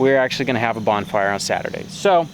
we're actually gonna have a bonfire on Saturday. So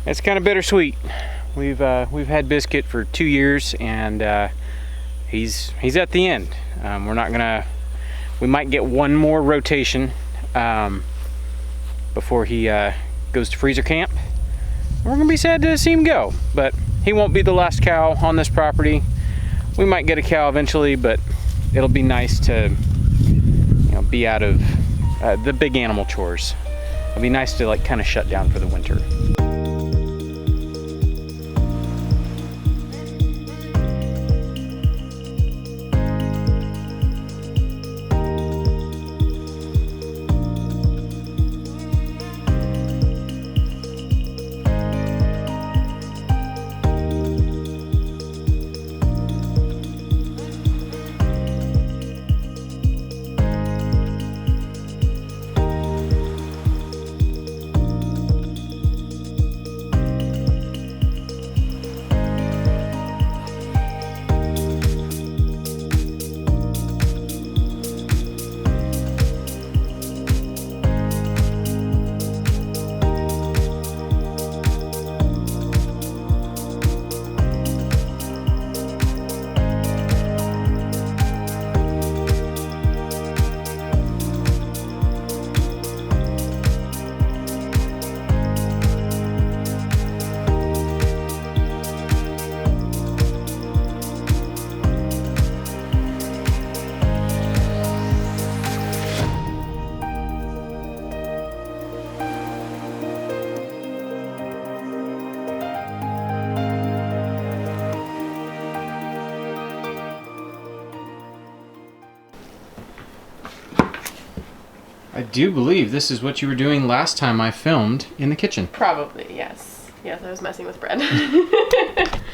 it's kind of bittersweet. We've had Biscuit for 2 years, and he's at the end. We might get one more rotation before he goes to freezer camp. We're gonna be sad to see him go, but he won't be the last cow on this property. We might get a cow eventually, but it'll be nice to be out of the big animal chores. It'll be nice to kind of shut down for the winter. do believe this is what you were doing last time I filmed in the kitchen. Probably, yes. Yes, I was messing with bread.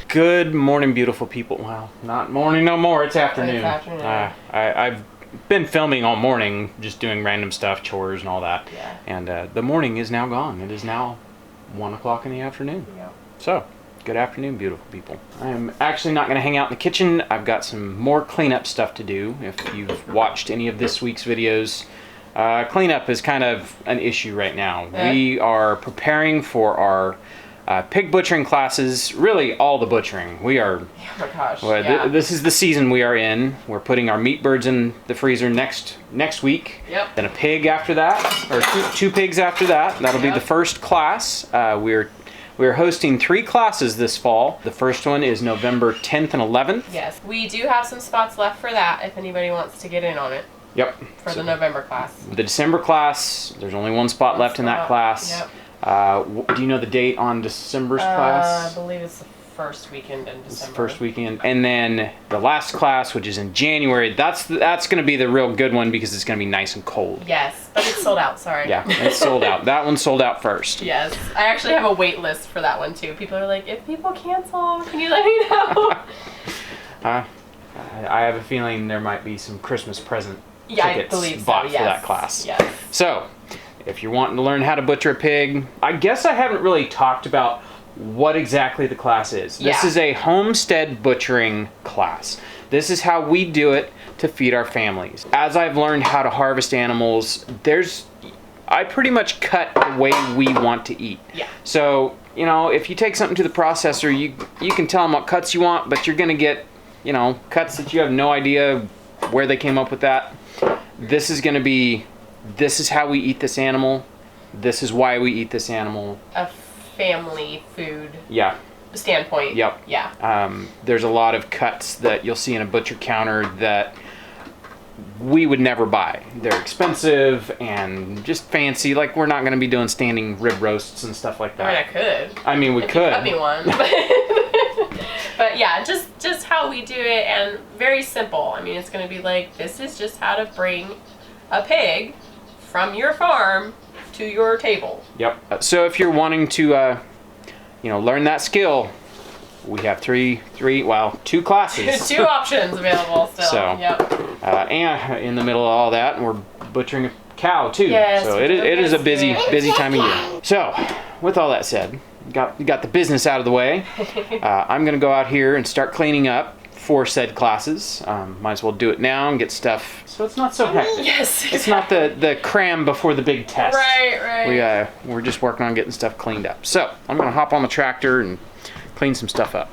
Good morning, beautiful people. Well, not morning no more, it's afternoon. It's afternoon. I've been filming all morning, just doing random stuff, chores and all that. Yeah. And the morning is now gone. It is now 1 o'clock in the afternoon. Yeah. So, good afternoon, beautiful people. I'm actually not going to hang out in the kitchen. I've got some more cleanup stuff to do. If you've watched any of this week's videos, cleanup is kind of an issue right now. We are preparing for our pig butchering classes, really all the butchering. We are, Oh my gosh, this is the season we are in. We're putting our meat birds in the freezer next week. Yep. Then a pig after that, or two pigs after that. That'll be the first class. We're hosting 3 classes this fall. The first one is November 10th and 11th. Yes, we do have some spots left for that if anybody wants to get in on it. Yep. For the November class. The December class, there's only one spot left in that class. Yep. Do you know the date on December's class? I believe it's the first weekend in December. It's the first weekend. And then the last class, which is in January, that's going to be the real good one because it's going to be nice and cold. Yes, but it's sold out, sorry. Yeah, it's sold out. That one sold out first. Yes, I actually have a wait list for that one too. People are like, if people cancel, can you let me know? I have a feeling there might be some Christmas present tickets believe bought so, for that class. Yes. So, if you're wanting to learn how to butcher a pig, I guess I haven't really talked about what exactly the class is. This is a homestead butchering class. This is how we do it to feed our families. As I've learned how to harvest animals, I pretty much cut the way we want to eat. Yeah. So, if you take something to the processor, you can tell them what cuts you want, but you're gonna get, cuts that you have no idea where they came up with that. This is how we eat this animal. This is why we eat this animal. A family food standpoint. Yep. Yeah. There's a lot of cuts that you'll see in a butcher counter that we would never buy. They're expensive and just fancy. Like, we're not going to be doing standing rib roasts and stuff like that. I mean, I could. I mean, we if could. You cut me one. But yeah, just how we do it, and very simple. I mean, it's going to be like, this is just how to bring a pig from your farm to your table. Yep. So if you're wanting to, learn that skill, we have two classes. 2 options available still. So, yep. And in the middle of all that, we're butchering a cow too. Yes, so it is a busy time of year. So, with all that said, got the business out of the way. I'm gonna go out here and start cleaning up for said classes. Might as well do it now and get stuff so it's not so hectic. Yes. It's not the cram before the big test. Right. We're just working on getting stuff cleaned up. So I'm gonna hop on the tractor and clean some stuff up.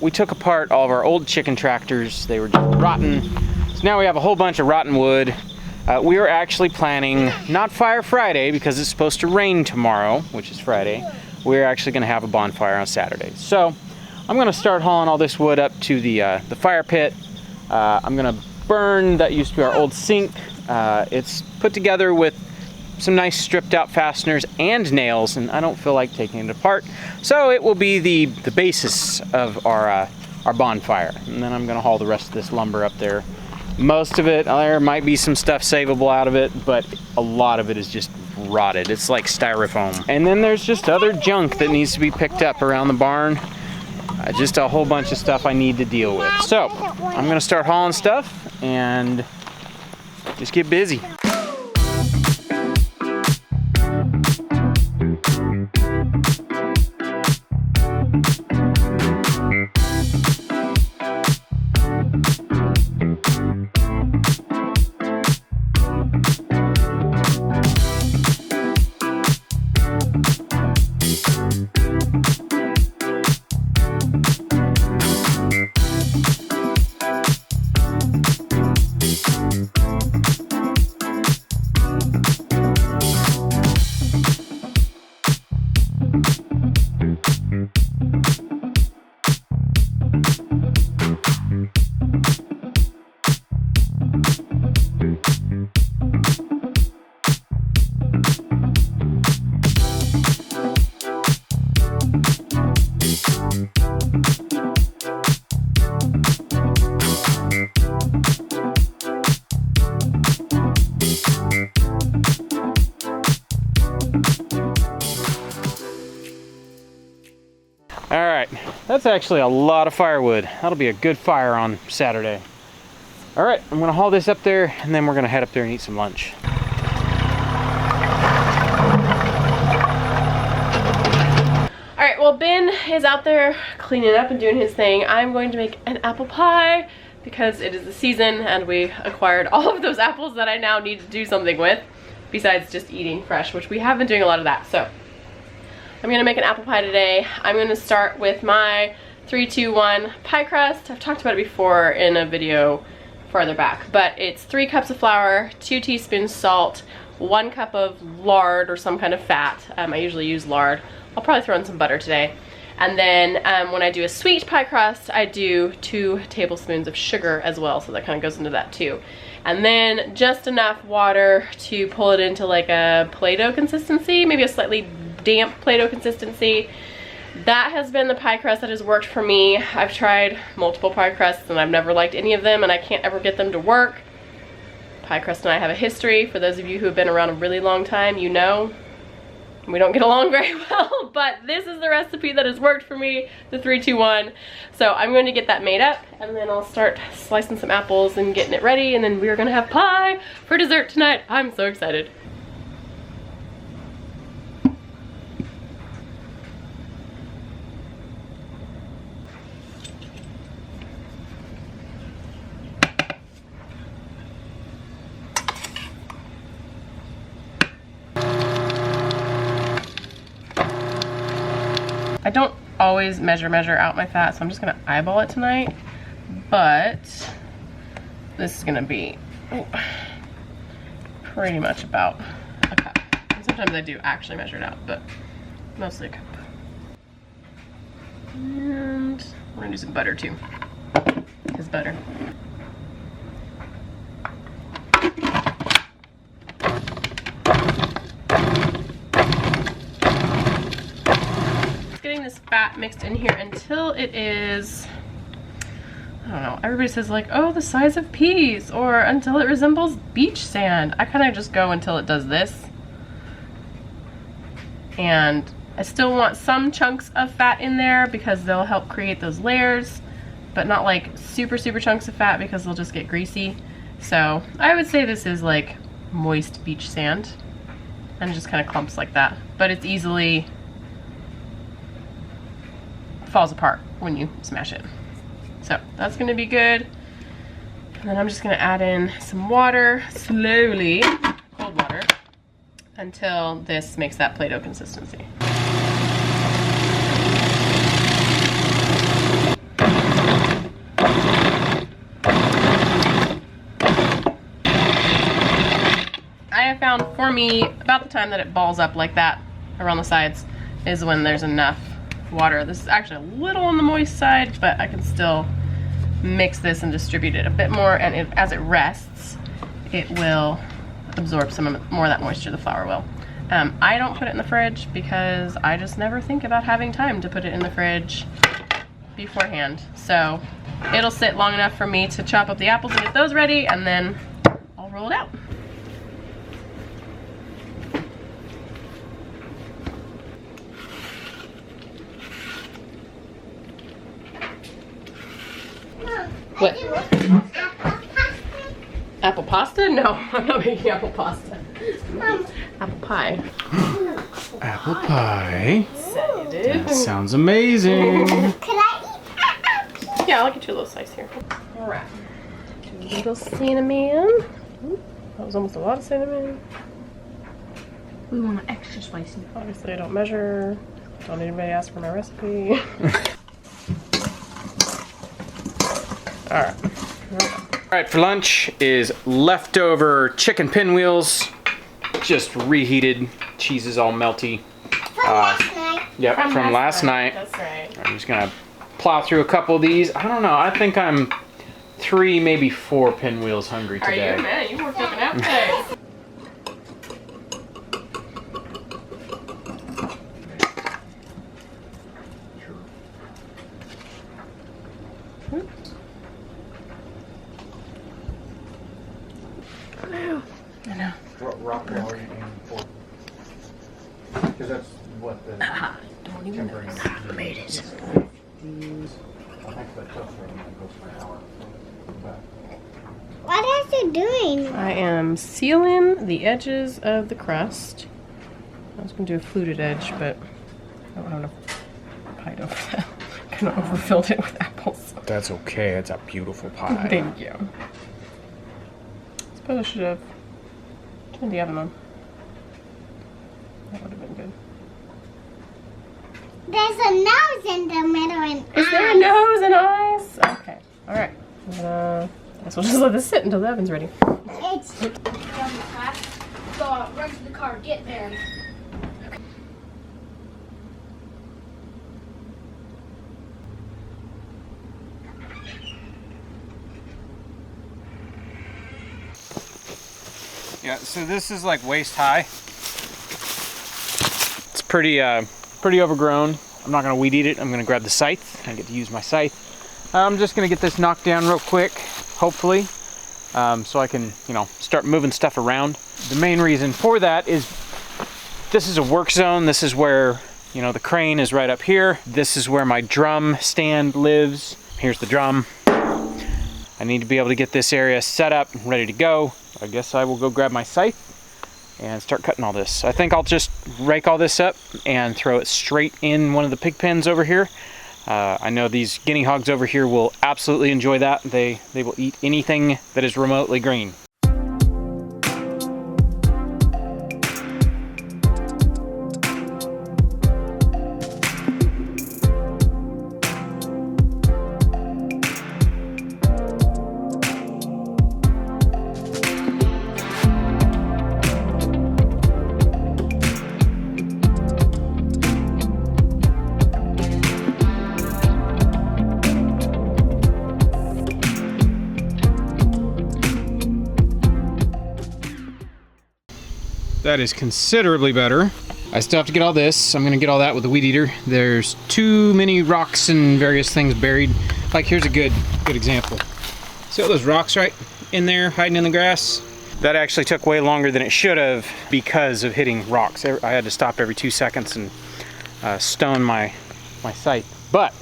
We took apart all of our old chicken tractors. They were just rotten. So now we have a whole bunch of rotten wood. We are actually planning, not Fire Friday because it's supposed to rain tomorrow, which is Friday. We're actually gonna have a bonfire on Saturday. So I'm gonna start hauling all this wood up to the fire pit. I'm gonna burn, that used to be our old sink. It's put together with some nice stripped out fasteners and nails, and I don't feel like taking it apart. So it will be the basis of our bonfire. And then I'm gonna haul the rest of this lumber up there. Most of it, there might be some stuff savable out of it, but a lot of it is just rotted. It's like styrofoam. And then there's just other junk that needs to be picked up around the barn. Just a whole bunch of stuff I need to deal with. So I'm gonna start hauling stuff and just get busy. All right, that's actually a lot of firewood. That'll be a good fire on Saturday. All right, I'm gonna haul this up there and then we're gonna head up there and eat some lunch. All right, well, Ben is out there cleaning up and doing his thing. I'm going to make an apple pie because it is the season and we acquired all of those apples that I now need to do something with besides just eating fresh, which we have been doing a lot of that. So I'm gonna make an apple pie today. I'm gonna start with my 3-2-1 pie crust. I've talked about it before in a video farther back, but it's 3 cups of flour, 2 teaspoons salt, 1 cup of lard or some kind of fat. I usually use lard. I'll probably throw in some butter today. And then when I do a sweet pie crust, I do 2 tablespoons of sugar as well, so that kind of goes into that too. And then just enough water to pull it into like a Play-Doh consistency, maybe a slightly damp Play-Doh consistency. That has been the pie crust that has worked for me. I've tried multiple pie crusts and I've never liked any of them and I can't ever get them to work. Pie crust and I have a history. For those of you who have been around a really long time, you know we don't get along very well, but this is the recipe that has worked for me, the 3-2-1. So I'm going to get that made up and then I'll start slicing some apples and getting it ready, and then we're gonna have pie for dessert tonight. I'm so excited. I don't always measure out my fat, so I'm just gonna eyeball it tonight, but this is gonna be pretty much about a cup. And sometimes I do actually measure it out, but mostly a cup. And we're gonna do some butter too, because butter. This fat mixed in here until it is, I don't know, everybody says like, oh, the size of peas, or until it resembles beach sand. I kind of just go until it does this. And I still want some chunks of fat in there because they'll help create those layers, but not like super chunks of fat because they'll just get greasy. So I would say this is like moist beach sand and it just kind of clumps like that, but it's easily falls apart when you smash it. So that's gonna be good. And then I'm just gonna add in some water slowly, cold water, until this makes that Play-Doh consistency. I have found for me about the time that it balls up like that around the sides is when there's enough water. This is actually a little on the moist side, but I can still mix this and distribute it a bit more, and as it rests, it will absorb some more of that moisture, the flour will. I don't put it in the fridge because I just never think about having time to put it in the fridge beforehand. So it'll sit long enough for me to chop up the apples and get those ready, and then I'll roll it out. What? Apple pasta? No, I'm not making apple pasta. Apple pie. Apple pie. Excited. That sounds amazing. Can I eat apple? Yeah, I'll get you a little slice here. Alright. A little cinnamon. Ooh, that was almost a lot of cinnamon. We want an extra spicy. Obviously I don't measure. Don't need anybody to ask for my recipe. Alright. Alright, for lunch is leftover chicken pinwheels. Just reheated. Cheese is all melty. From last night. Yep, from last night. That's right. I'm just gonna plow through a couple of these. I don't know, I think I'm 3, maybe 4 pinwheels hungry today. Are you, man? You worked up an appetite. I know. Rock wall are you aiming for? Because that's what the Don't even temporary I made it. What are you doing? I am sealing the edges of the crust. I was going to do a fluted edge, but I don't have enough pie dough for that. I kind of overfilled it with apples. That's okay. It's a beautiful pie. Thank you. Suppose I should have turned the oven on. That would have been good. There's a nose in the middle and Is there a nose and eyes? Okay. All right. I guess we'll just let this sit until the oven's ready. It's Go run to the car, get there. Yeah, so this is like waist high. It's pretty overgrown. I'm not gonna weed eat it. I'm gonna grab the scythe. I get to use my scythe. I'm just gonna get this knocked down real quick, hopefully, so I can, start moving stuff around. The main reason for that is this is a work zone. This is where, the crane is right up here. This is where my drum stand lives. Here's the drum. I need to be able to get this area set up, ready to go. I guess I will go grab my scythe and start cutting all this. I think I'll just rake all this up and throw it straight in one of the pig pens over here. I know these guinea hogs over here will absolutely enjoy that. They will eat anything that is remotely green. That is considerably better. I still have to get all this. I'm gonna get all that with the weed eater. There's too many rocks and various things buried. Like here's a good example. See all those rocks right in there hiding in the grass? That actually took way longer than it should have because of hitting rocks. I had to stop every 2 seconds and stone my scythe. But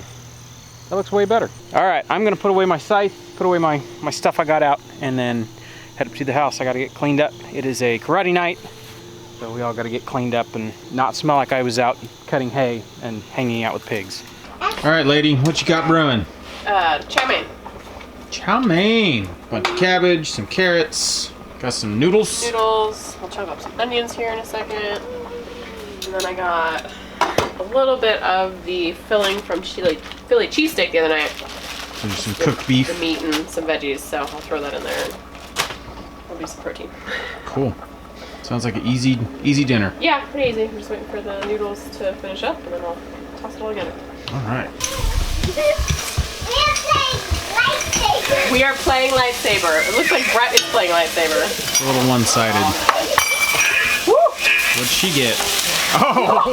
that looks way better. All right, I'm gonna put away my scythe, put away my stuff I got out, and then head up to the house. I gotta get cleaned up. It is a karate night. So we all got to get cleaned up and not smell like I was out cutting hay and hanging out with pigs. All right, lady, what you got brewing? Chow mein. Chow mein. Bunch of cabbage, some carrots, got some noodles. Noodles. I'll chop up some onions here in a second. And then I got a little bit of the filling from Philly cheesesteak the other night. There's some cooked beef. The meat and some veggies, so I'll throw that in there. That'll be some protein. Cool. Sounds like an easy dinner. Yeah, pretty easy. I'm just waiting for the noodles to finish up, and then I'll toss it all together. All right. We are playing lightsaber. It looks like Brett is playing lightsaber. It's a little one-sided. Woo! What'd she get? Oh!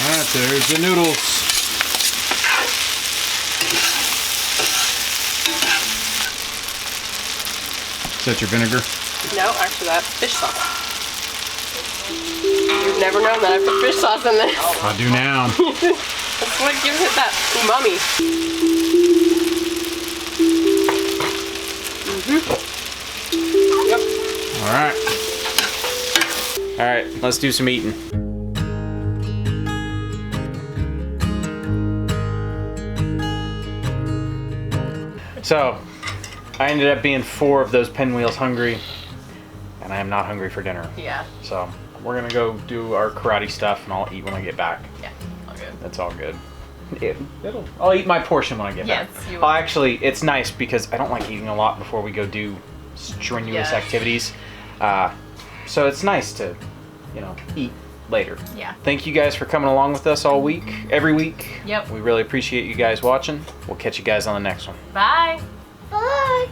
All right, there's the noodles. Is that your vinegar? No, actually that's fish sauce. You've never known that I put fish sauce in this. I do now. That's what gives it that umami. Yep. All right, let's do some eating. So, I ended up being 4 of those pinwheels hungry, and I am not hungry for dinner. Yeah. So, we're gonna go do our karate stuff, and I'll eat when I get back. Yeah, all good. That's all good. I'll eat my portion when I get back. Yes, you will. Well, actually, it's nice because I don't like eating a lot before we go do strenuous activities. So it's nice to, eat later. Yeah. Thank you guys for coming along with us all week, every week. Yep. We really appreciate you guys watching. We'll catch you guys on the next one. Bye. Bye.